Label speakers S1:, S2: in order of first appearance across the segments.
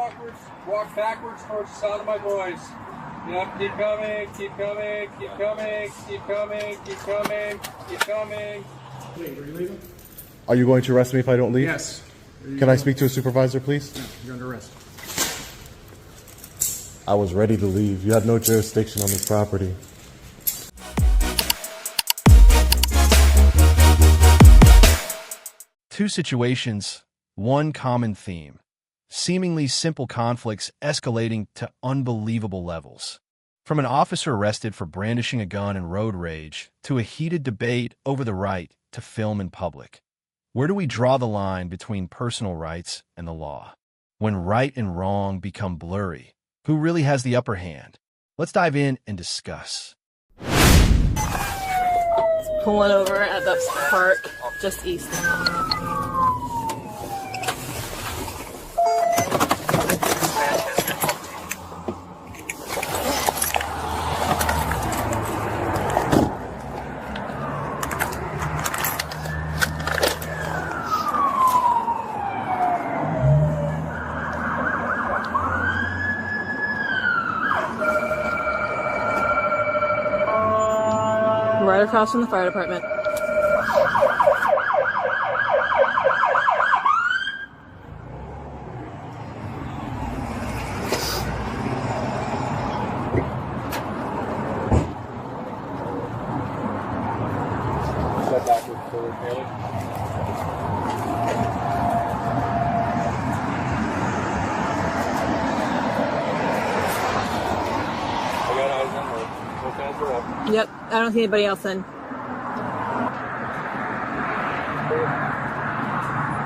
S1: walkwards, walk backwards towards the sound of my voice. Yep, keep coming, keep coming, keep coming, keep coming, keep coming, keep coming.
S2: Wait, are you leaving?
S3: Are you going to arrest me if I don't leave?
S2: Yes.
S3: Can I speak to a supervisor, please?
S2: No, you're under arrest.
S3: I was ready to leave. You have no jurisdiction on this property.
S4: Two situations, one common theme. Seemingly simple conflicts escalating to unbelievable levels. From an officer arrested for brandishing a gun and road rage, to a heated debate over the right to film in public. Where do we draw the line between personal rights and the law? When right and wrong become blurry, who really has the upper hand? Let's dive in and discuss.
S5: Pulling over at the park just east. Right across from the fire department.
S1: Step backwards forward, Haley. I got eyes on her. Both hands are up.
S5: Yep, I don't see anybody else in.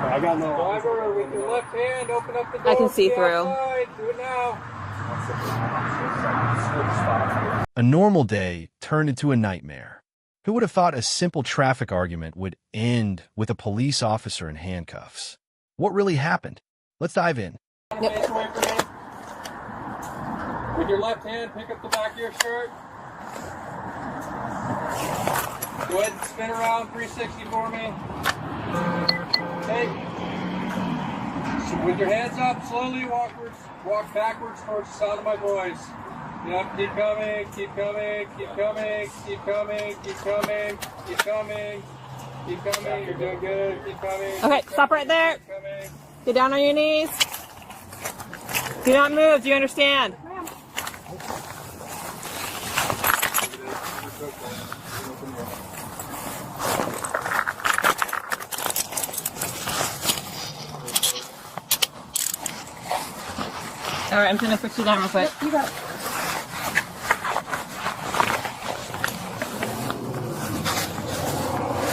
S1: I got no. Driver, with your left hand, open up the door.
S5: I can see through.
S1: Outside. Do it now.
S4: A normal day turned into a nightmare. Who would have thought a simple traffic argument would end with a police officer in handcuffs? What really happened? Let's dive in.
S5: Yep.
S1: With your left hand, pick up the back of your shirt. Go ahead and spin around 360 for me. Okay. So with your hands up, slowly walk backwards towards the sound of my voice. Yep, keep coming, keep coming, keep coming, keep coming, keep coming, keep coming, keep coming. You're doing good. Keep coming.
S5: Okay, stop right there.
S1: Keep coming.
S5: Get down on your knees. Do not move. Do you understand? All right, I'm gonna fix you down real quick. You got it.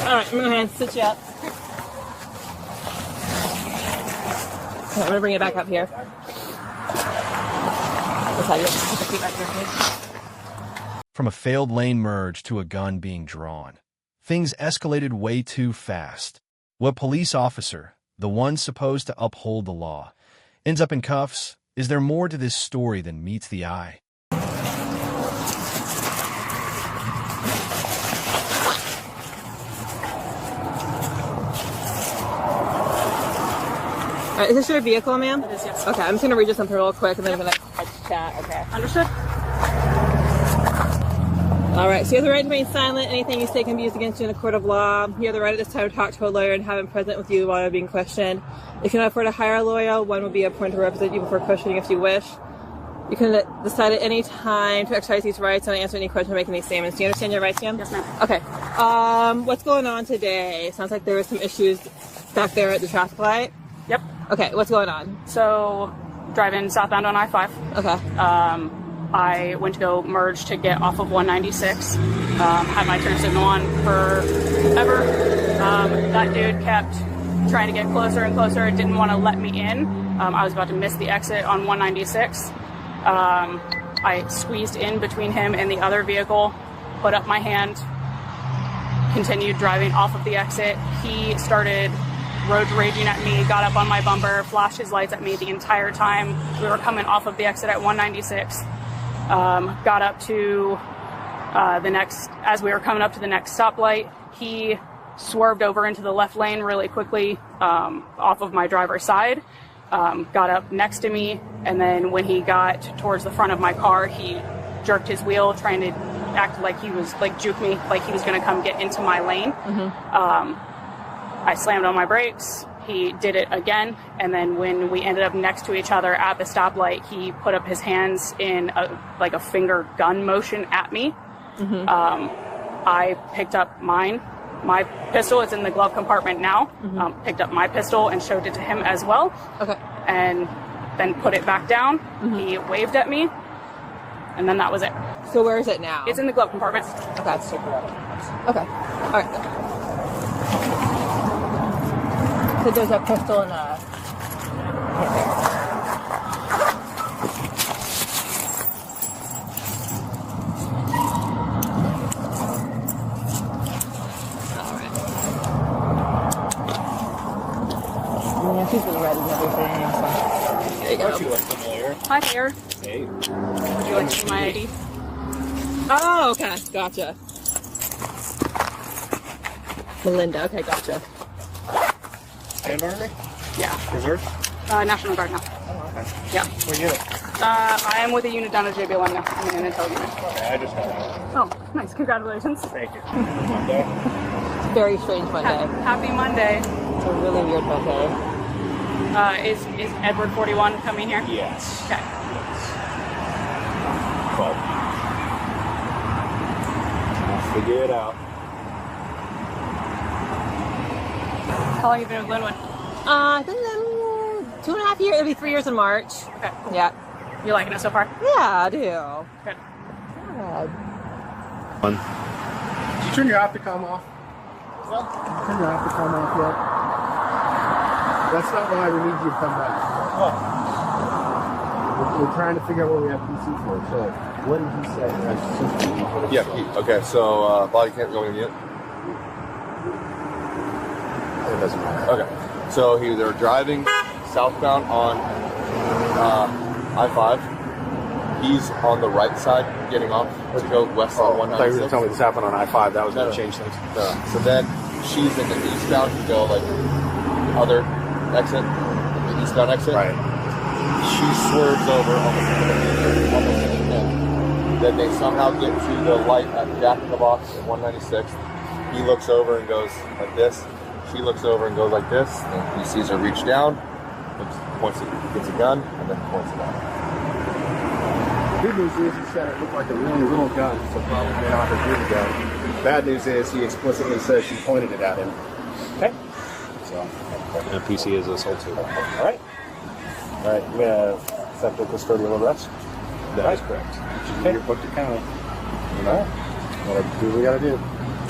S5: All right, I'm gonna sit you up. Okay, I'm gonna bring it back up here. Put your feet back here, please.
S4: From a failed lane merge to a gun being drawn, things escalated way too fast. What police officer, the one supposed to uphold the law, ends up in cuffs? Is there more to this story than meets the eye?
S5: All right, is this your vehicle, ma'am?
S6: It is, yes.
S5: Okay, I'm just gonna read you something real quick and then I'm gonna chat. Okay.
S6: Understood?
S5: All right, so you have the right to remain silent. Anything you say can be used against you in a court of law. You have the right at this time to talk to a lawyer and have him present with you while you're being questioned. If you can afford to hire a lawyer, one will be appointed to represent you before questioning if you wish. You can decide at any time to exercise these rights and answer any questions or make any statements. Do you understand your rights, ma'am?
S6: Yes, ma'am.
S5: Okay. What's going on today? Sounds like there were some issues back there at the traffic light.
S6: Yep.
S5: Okay, what's going on?
S6: So, driving southbound on I-5.
S5: Okay.
S6: I went to go merge to get off of 196. Had my turn signal on forever. That dude kept trying to get closer and closer. Didn't want to let me in. I was about to miss the exit on 196. I squeezed in between him and the other vehicle, put up my hand, continued driving off of the exit. He started road raging at me, got up on my bumper, flashed his lights at me the entire time. We were coming off of the exit at 196. Got up to as we were coming up to the next stoplight, he swerved over into the left lane really quickly off of my driver's side. got up next to me, and then when he got towards the front of my car, he jerked his wheel, trying to act like he was, like, juke me, like he was going to come get into my lane. I slammed on my brakes. He did it again, and then when we ended up next to each other at the stoplight, he put up his hands in a finger gun motion at me. I picked up mine. My pistol is in the glove compartment now. Picked up my pistol and showed it to him as well.
S5: Okay.
S6: And then put it back down. He waved at me, and then that was it.
S5: So where is it now?
S6: It's in the glove compartment.
S5: Okay. Okay. All right. So there's a pistol and a... Yeah, she's been read and everything. So. There you go.
S2: You look familiar.
S6: Hi there.
S2: Hey.
S6: Would you like to see my ID?
S5: Oh, okay. Gotcha. Melinda. Okay, gotcha.
S2: And Army?
S6: Yeah.
S2: Reserve?
S6: National Guard now.
S2: Oh, okay.
S6: Yeah.
S2: Where you at?
S6: I am with a unit down at JBLM now. I'm in an intel unit.
S2: Okay, I just got out.
S6: Oh, nice. Congratulations.
S2: Thank you. Monday?
S5: It's a very strange Monday.
S6: Happy Monday.
S5: It's a really weird Monday.
S6: Is Edward 41 coming here?
S2: Yes.
S6: Okay.
S2: Cool. I'll figure it out.
S6: How long have you been with Linwood?
S5: I think 2.5 years. It'll be 3 years in March.
S6: Okay.
S5: Yeah.
S6: You liking it so far?
S5: Yeah, I do.
S6: Good.
S5: God.
S2: Did you turn your Opticom off? Turn your Opticom off yet? That's not why we need you to come back. We're trying to figure out what we have PC for. So, what did he say?
S7: Yeah, okay, so body can't go in yet?
S2: It doesn't matter.
S7: Okay, so they were driving southbound on I-5. He's on the right side getting off to go west on 196.
S2: I thought you were going to tell me this happened on I-5. That was going to change things.
S7: So then she's in the eastbound to go, like, other exit, the eastbound exit.
S2: Right.
S7: She swerves over almost hitting him. Then they somehow get to the light at Jack in the Box at 196. He looks over and goes like this. She looks over and goes like this. And he sees her reach down, points it, gets a gun, and then points it out.
S2: The good news is he said it looked like a really little gun, so probably may not have been a gun. Bad news is he explicitly says she pointed it at him. Okay. So,
S8: And PC is assault too.
S2: all right. All right, we have accepted custodial arrest.
S8: That is correct.
S2: Okay. You're booked to county. All right. Well, do what we got to do.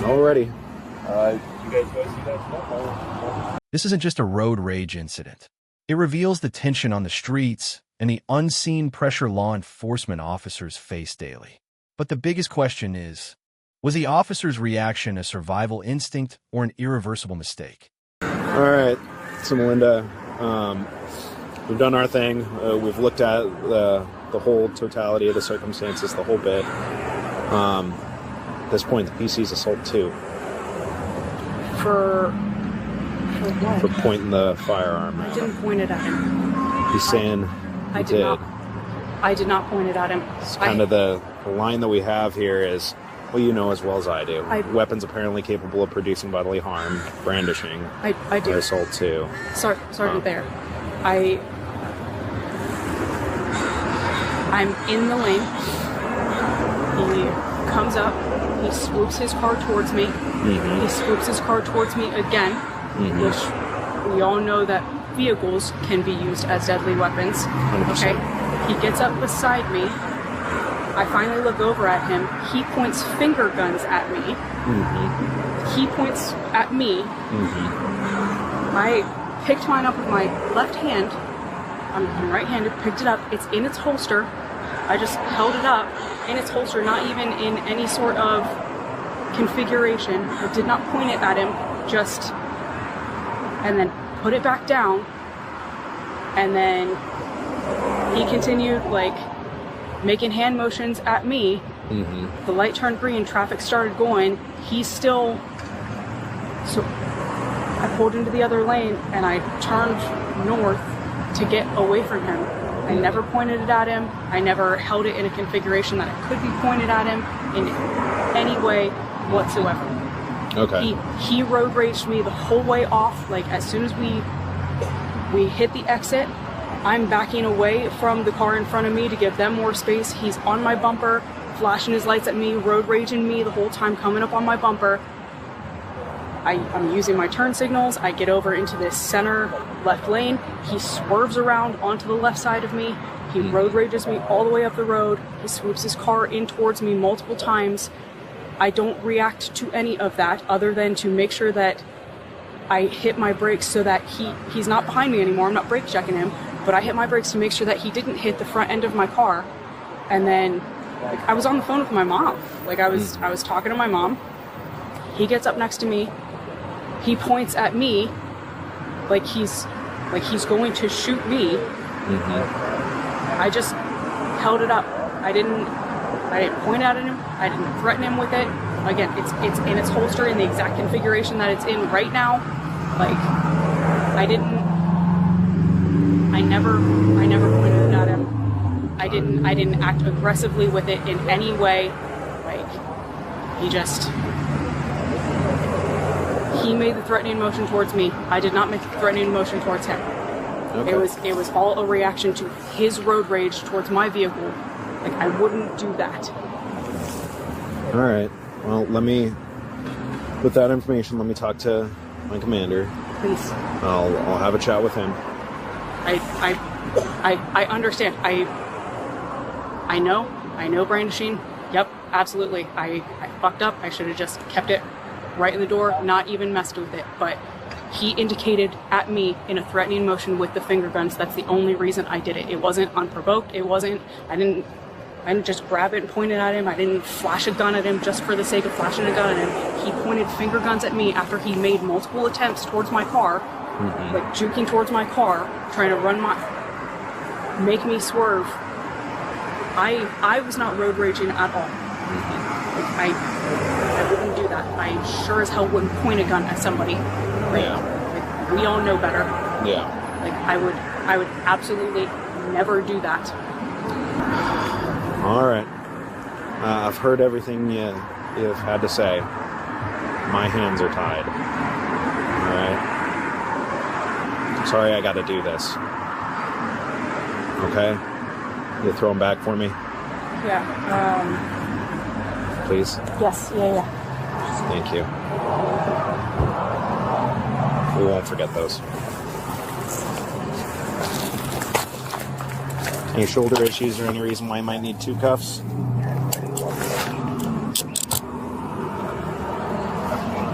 S8: Alrighty.
S2: You guys go see that stuff?
S4: This isn't just a road rage incident. It reveals the tension on the streets and the unseen pressure law enforcement officers face daily. But the biggest question is, was the officer's reaction a survival instinct or an irreversible mistake?
S8: Alright. So Melinda, we've done our thing. We've looked at the whole totality of the circumstances, the whole bit. At this point, the PC's assault too.
S6: For what?
S8: For pointing the firearm.
S6: I didn't point it at him.
S8: He's saying
S6: I
S8: he
S6: did not. I did not point it at him.
S8: It's kind of the line that we have here is, well, you know as well as I do. Weapons apparently capable of producing bodily harm, brandishing.
S6: I do.
S8: Assault too.
S6: Sergeant Bear. I'm in the lane. He comes up. He swoops his car towards me.
S8: Mm-hmm.
S6: He swoops his car towards me again, which we all know that vehicles can be used as deadly weapons.
S8: 100%.
S6: Okay? He gets up beside me. I finally look over at him. He points finger guns at me.
S8: Mm-hmm.
S6: He points at me.
S8: Mm-hmm.
S6: I picked mine up with my left hand. I'm right-handed, picked it up. It's in its holster. I just held it up in its holster, not even in any sort of configuration. I did not point it at him, just, and then put it back down. And then he continued, like, making hand motions at me.
S8: Mm-hmm.
S6: The light turned green, traffic started going. He's still, so I pulled into the other lane and I turned north to get away from him. I never pointed it at him. I never held it in a configuration that it could be pointed at him in any way whatsoever.
S8: Okay.
S6: He road raged me the whole way off. Like, as soon as we hit the exit, I'm backing away from the car in front of me to give them more space. He's on my bumper, flashing his lights at me, road raging me the whole time, coming up on my bumper. I'm using my turn signals. I get over into this center left lane. He swerves around onto the left side of me. He road rages me all the way up the road. He swoops his car in towards me multiple times. I don't react to any of that other than to make sure that I hit my brakes so that he's not behind me anymore. I'm not brake checking him, but I hit my brakes to make sure that he didn't hit the front end of my car. And then, like, I was on the phone with my mom. Like, I was talking to my mom. He gets up next to me. He points at me like he's going to shoot me. I just held it up. I didn't point at him. I didn't threaten him with it. Again, it's in its holster in the exact configuration that it's in right now. Like, I never pointed it at him. I didn't act aggressively with it in any way. Like, he made the threatening motion towards me. I did not make the threatening motion towards him. Okay. It was all a reaction to his road rage towards my vehicle. Like, I wouldn't do that.
S8: All right. Well, with that information, let me talk to my commander.
S6: Please.
S8: I'll have a chat with him.
S6: I understand. I know brandishing. Yep, absolutely. I fucked up. I should have just kept it right in the door, not even messed with it. But he indicated at me in a threatening motion with the finger guns. That's the only reason I did it. It wasn't unprovoked. I didn't just grab it and point it at him. I didn't flash a gun at him just for the sake of flashing a gun at him. He pointed finger guns at me after he made multiple attempts towards my car, like juking towards my car, trying to make me swerve. I was not road raging at all. Like, I wouldn't do that. I sure as hell wouldn't point a gun at somebody. Like, we all know better.
S8: Yeah.
S6: Like, I would absolutely never do that.
S8: All right. I've heard everything you've had to say. My hands are tied. All right. Sorry I got to do this. Okay? You throw them back for me?
S6: Yeah.
S8: Please?
S6: Yes. Yeah.
S8: Thank you. We won't forget those. Any shoulder issues or any reason why you might need 2 cuffs?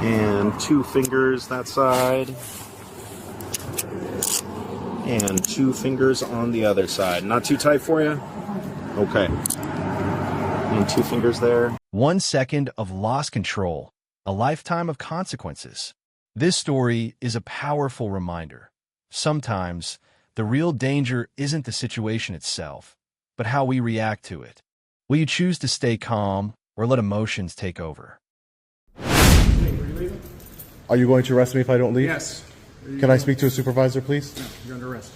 S8: And 2 fingers that side. And 2 fingers on the other side. Not too tight for you? Okay. And 2 fingers there.
S4: 1 second of lost control, a lifetime of consequences. This story is a powerful reminder. Sometimes, the real danger isn't the situation itself, but how we react to it. Will you choose to stay calm or let emotions take over?
S3: Are you going to arrest me if I don't leave?
S2: Yes.
S3: Can I speak to a supervisor, please?
S2: No, you're under arrest.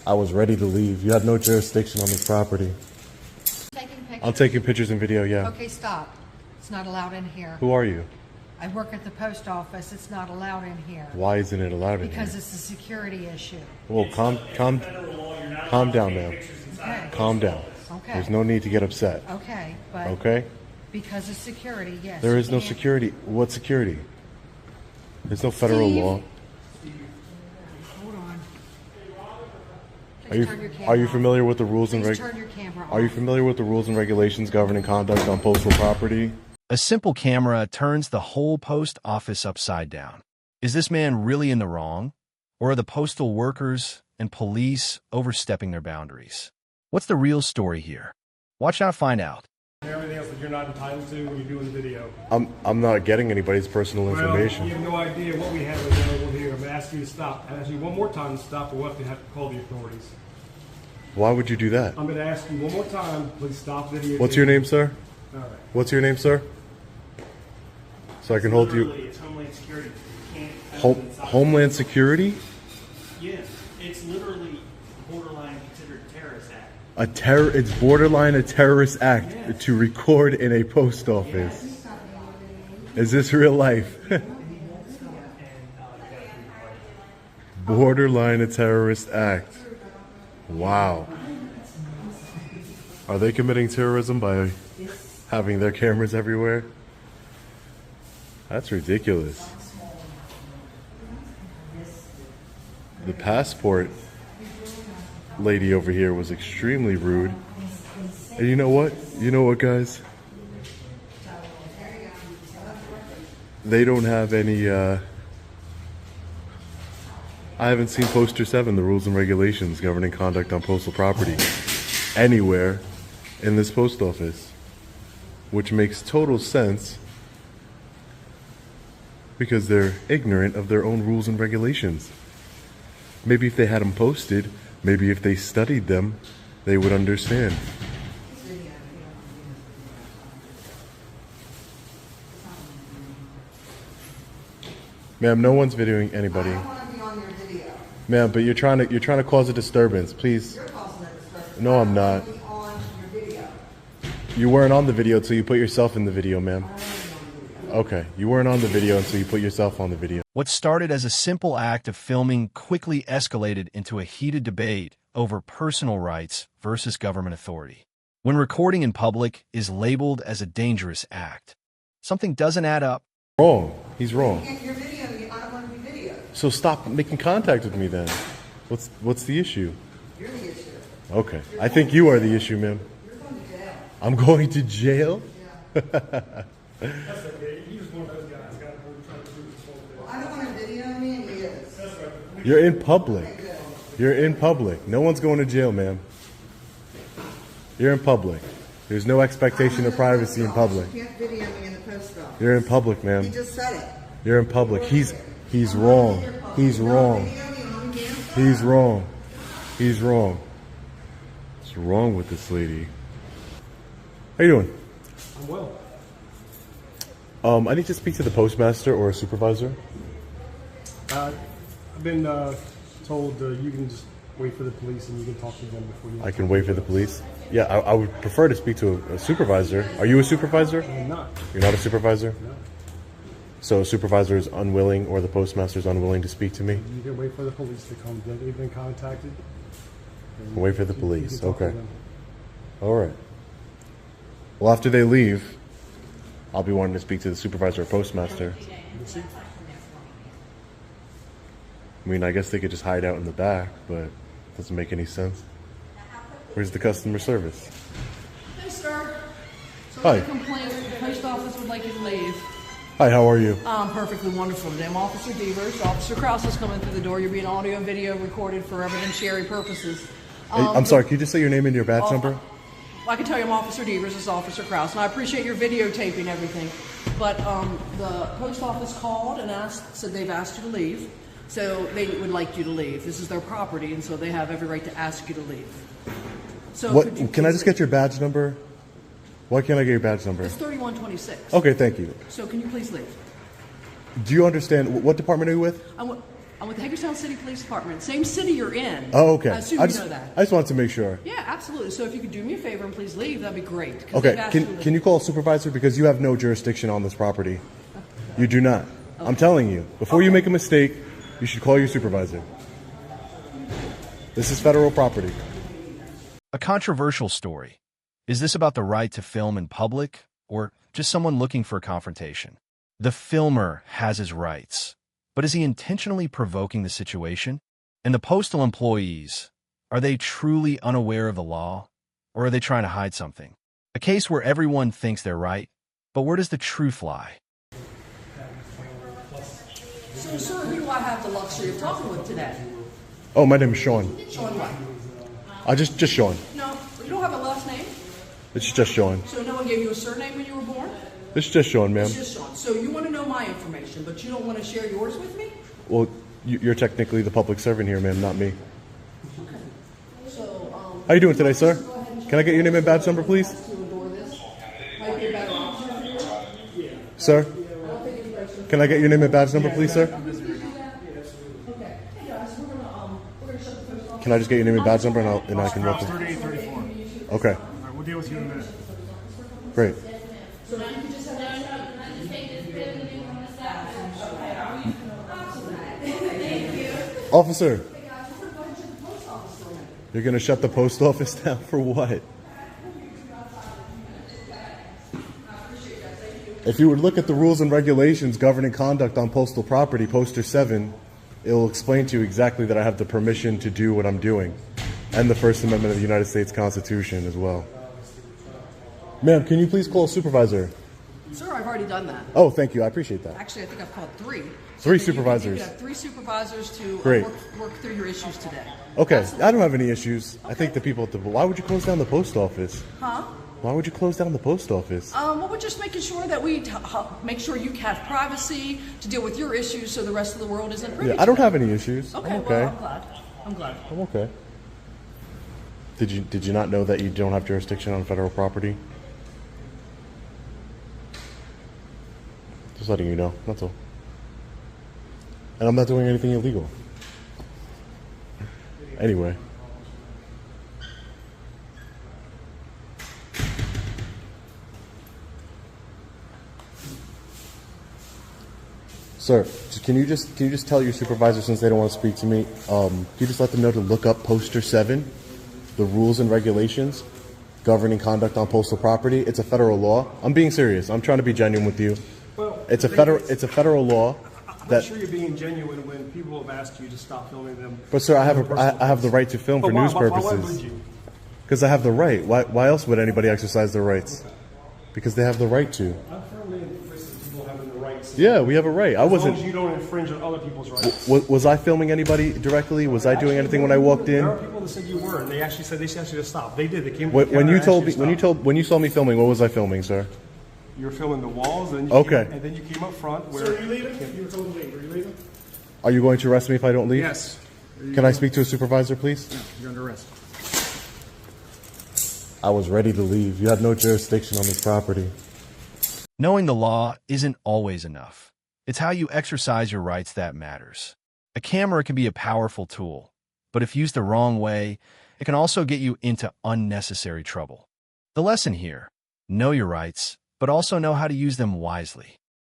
S3: I was ready to leave. You had no jurisdiction on this property.
S9: Taking pictures?
S3: I'm taking pictures and video, yeah.
S9: Okay, stop. It's not allowed in here.
S3: Who are you?
S9: I work at the post office. It's not allowed in here.
S3: Why isn't it allowed in here?
S9: Because it's a security issue.
S3: Well, calm down, ma'am.
S9: Okay.
S3: Calm down.
S9: Okay.
S3: There's no need to get upset.
S9: Okay, but
S3: Okay?
S9: because of security, yes.
S3: There is
S9: you
S3: no
S9: can't-
S3: security. What security? There's no federal
S9: Steve?
S3: law.
S9: Hold on.
S3: Are you
S9: Turn your camera
S3: are you
S9: off.
S3: familiar with the rules and
S9: Please turn your camera
S3: Are you
S9: off.
S3: familiar with the rules and regulations governing conduct on postal property?
S4: A simple camera turns the whole post office upside down. Is this man really in the wrong? Or are the postal workers and police overstepping their boundaries? What's the real story here? Watch out, find out.
S10: Everything else that you're not entitled to when you're doing the video.
S3: I'm not getting anybody's personal information.
S10: Well, you have no idea what we have available here. I'm going to ask you to stop. I'm asking you one more time to stop, or we'll have to call the authorities.
S3: Why would you do that?
S10: I'm going to ask you one more time. Please stop video.
S3: What's your name, sir?
S10: All right.
S3: What's your name, sir? So I can hold you.
S10: It's Homeland Security. You can't.
S3: Homeland Security?
S11: Yes, it's literally borderline considered a terrorist act.
S3: It's borderline a terrorist act to record in a post office. Is this real life? Borderline a terrorist act. Wow. Are they committing terrorism by having their cameras everywhere? That's ridiculous. The passport lady over here was extremely rude. And you know what? You know what, guys? They don't have any, I haven't seen Poster 7, the rules and regulations governing conduct on postal property, anywhere in this post office, which makes total sense because they're ignorant of their own rules and regulations. Maybe if they had them posted, maybe if they studied them, they would understand. Ma'am, no one's videoing anybody.
S12: I don't want to be on your video.
S3: Ma'am, but you're trying to cause a disturbance. Please.
S12: You're causing a disturbance.
S3: No, I'm not.
S12: I don't want to be on your video.
S3: You weren't on the video until you put yourself in the video, ma'am. Okay, you weren't on the video until you put yourself on the video.
S4: What started as a simple act of filming quickly escalated into a heated debate over personal rights versus government authority. When recording in public is labeled as a dangerous act, something doesn't add up.
S3: Wrong. He's wrong.
S12: If you're videoing me, I don't want to be videoed.
S3: So stop making contact with me then. What's the issue?
S12: You're the issue.
S3: Okay. I think you are the issue, ma'am.
S12: You're going to jail.
S3: I'm going to jail?
S12: Yeah.
S10: That's okay. He was one of those guys. Got trying to do this whole thing.
S12: Well, I don't want to video me, and he is.
S10: That's right.
S3: You're in public. You're in public. No one's going to jail, ma'am. You're in public. There's no expectation of privacy in public.
S12: You can't video me in the post office.
S3: You're in public, ma'am.
S12: He just said it.
S3: You're in public. He's wrong. He's wrong. He's wrong. He's wrong. What's wrong with this lady? How you doing?
S10: I'm well.
S3: I need to speak to the postmaster or a supervisor.
S10: I've been told you can just wait for the police and you can talk to them before you.
S3: I can wait for the police? Yeah, I would prefer to speak to a supervisor. Are you a supervisor?
S10: I'm not.
S3: You're not a supervisor?
S10: No.
S3: So a supervisor is unwilling or the postmaster is unwilling to speak to me?
S10: You can wait for the police to come. They've been contacted.
S3: Wait for the
S10: You
S3: police.
S10: can talk to
S3: Okay.
S10: them.
S3: All right. Well, after they leave, I'll be wanting to speak to the supervisor or postmaster.
S10: We'll see.
S3: I mean, I guess they could just hide out in the back, but it doesn't make any sense. Where's the customer service?
S13: Hey, sir. So
S3: Hi.
S13: I complaint. The post office would like you to leave.
S3: Hi, how are you?
S13: Perfectly wonderful. I'm Officer Devers. Officer Krause is coming through the door. You're being audio and video recorded for evidentiary purposes.
S3: I'm sorry, can you just say your name and your badge number?
S13: I can tell you I'm Officer Devers. This is Officer Krause. And I appreciate your videotaping everything. But the post office called and said they've asked you to leave. So they would like you to leave. This is their property, and so they have every right to ask you to leave. So
S3: What? Can I just get your badge number? Why can't I get your badge number?
S13: It's 3126.
S3: Okay, thank you.
S13: So can you please leave?
S3: Do you understand, what department are you with?
S13: I'm with the Hagerstown City Police Department. Same city you're in.
S3: Oh, okay.
S13: I assume you know that.
S3: I just wanted to make sure.
S13: Yeah, absolutely. So if you could do me a favor and please leave, that'd be great. 'Cause
S3: Okay,
S13: they've asked you to
S3: can
S13: leave.
S3: you call a supervisor? Because you have no jurisdiction on this property. You do not. I'm telling you. Before you make a mistake, you should call your supervisor. This is federal property.
S4: A controversial story. Is this about the right to film in public or just someone looking for a confrontation? The filmer has his rights, but is he intentionally provoking the situation? And the postal employees, are they truly unaware of the law, or are they trying to hide something? A case where everyone thinks they're right, but where does the truth lie?
S13: So, sir, who do I have the luxury of talking with today?
S3: Oh, my name is Sean.
S13: Sean what?
S3: Just Sean.
S13: No, you don't have a last name?
S3: It's just Sean.
S13: So no one gave you a surname when you were born?
S3: It's just Sean, ma'am.
S13: It's just Sean. So you want to know my information, but you don't want to share yours with me?
S3: Well, you're technically the public servant here, ma'am, not me.
S13: Okay. So,
S3: How you doing today, sir? Can I get your name and badge number, please?
S13: to adore this. Might be a better option for you.
S3: Sir? Can I get your name and badge number, please, sir?
S13: Okay. Hey guys, we're gonna
S3: can I just get your name and badge number and I can walk in?
S10: 3834.
S3: Okay,
S10: All right, we'll deal with you in a minute.
S3: great. Officer, you're going to shut the post office down for what? If you would look at the rules and regulations governing conduct on postal property, poster 7, it will explain to you exactly that I have the permission to do what I'm doing, and the First Amendment of the United States Constitution as well. Ma'am, can you please call a supervisor?
S13: Sir, I've already done that.
S3: Oh, thank you. I appreciate that.
S13: Actually, I think I've called 3.
S3: Three
S13: So that
S3: supervisors.
S13: You have 3 supervisors to
S3: Great.
S13: work through your issues today.
S3: Okay, I don't have any issues. I think the people at the... Why would you close down the post office?
S13: Huh?
S3: Why would you close down the post office?
S13: Well, we're just making sure that we make sure you have privacy to deal with your issues so the rest of the world isn't privy
S3: Yeah, I don't
S13: to
S3: have
S13: them.
S3: any issues.
S13: Okay,
S3: I'm okay.
S13: well, I'm glad. I'm glad.
S3: I'm okay. Did you not know that you don't have jurisdiction on federal property? Just letting you know, that's all. And I'm not doing anything illegal. Anyway. Sir, can you just tell your supervisor, since they don't want to speak to me, can you just let them know to look up poster 7, the rules and regulations governing conduct on postal property? It's a federal law. I'm being serious. I'm trying to be genuine with you.
S10: Well,
S3: It's a federal law.
S10: I'm
S3: That,
S10: not sure you're being genuine when people have asked you to stop filming them.
S3: but sir, I have the right to film for news
S10: Why would
S3: purposes.
S10: you?
S3: Because I have the right. Why else would anybody exercise their rights? Because they have the right to.
S10: I'm firmly in the people having the rights.
S3: Yeah, we have a right. I
S10: As long
S3: wasn't.
S10: as you don't infringe on other people's rights.
S3: Was I filming anybody directly? Was I doing anything when I walked in?
S10: There are people that said you were, and they actually said they asked you to stop. They did. They came.
S3: When you told me, when you saw me filming, what was I filming, sir?
S10: You were filming the walls, and then
S3: Okay.
S10: and then you came up front. Where,
S11: Sir, are you leaving? You were told to leave. Are you leaving?
S3: Are you going to arrest me if I don't leave?
S10: Yes.
S3: Can I speak to a supervisor, please?
S10: You're under arrest.
S3: I was ready to leave. You have no jurisdiction on this property.
S4: Knowing the law isn't always enough. It's how you exercise your rights that matters. A camera can be a powerful tool, but if used the wrong way, it can also get you into unnecessary trouble. The lesson here: know your rights, but also know how to use them wisely.